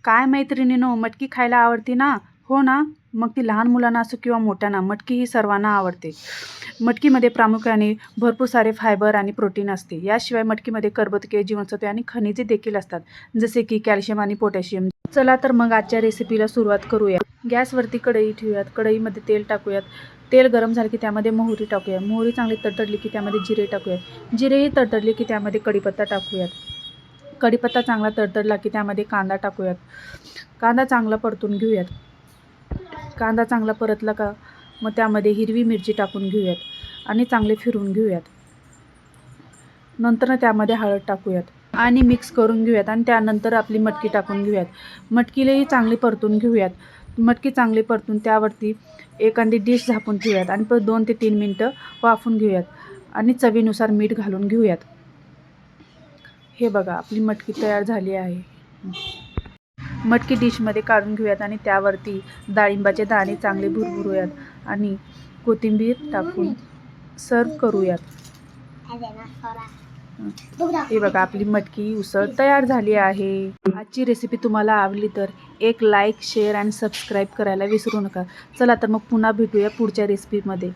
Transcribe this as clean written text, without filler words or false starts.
काय मैत्रिणीनो, मटकी खायला आवडते ना? हो ना? मग ती लहान मुलांना असो किंवा मोठ्यांना, मटकी ही सर्वांना आवडते. मटकीमध्ये प्रामुख्याने भरपूर सारे फायबर आणि प्रोटीन असते. याशिवाय मटकीमध्ये कर्बोदके, जीवनसत्वे आणि खनिजे देखील असतात, जसे की कॅल्शियम आणि पोटॅशियम. चला तर मग आजच्या रेसिपीला सुरुवात करूया. गॅसवरती कढई ठेवूयात. कढईमध्ये तेल टाकूयात. तेल गरम झाले की त्यामध्ये मोहरी टाकूया. मोहरी चांगली तडतडली की त्यामध्ये जिरे टाकूयात. जिरेही तडतडले की त्यामध्ये कढीपत्ता टाकूयात. कढीपत्ता चांगला तडतडला की त्यामध्ये कांदा टाकूयात. कांदा चांगला परतून घेऊयात. कांदा चांगला परतला का मग त्यामध्ये हिरवी मिरची टाकून घेऊयात आणि चांगले फिरवून घेऊयात. नंतर त्यामध्ये हळद टाकूयात आणि मिक्स करून घेऊयात आणि त्यानंतर आपली मटकी टाकून घेऊयात. मटकीलाही चांगली परतून घेऊयात. मटकी चांगली परतून त्यावरती एखादी डिश झाकून ठेवूयात आणि 2 ते 3 मिनटं वाफून घेऊयात आणि चवीनुसार मीठ घालून घेऊयात. हे बघा, आपली मटकी तयार झाली आहे. मटकी डिशमध्ये काढून घेऊयात आणि त्यावरती डाळिंबाचे दाणे चांगले भुरभुरूयात आणि कोथिंबीर टाकून सर्व करूयात. हे बघा, आपली मटकी उसळ तयार झाली आहे. आजची रेसिपी तुम्हाला आवडली तर एक लाईक, शेअर आणि सबस्क्राईब करायला विसरू नका. चला तर मग पुन्हा भेटूया पुढच्या रेसिपीमध्ये.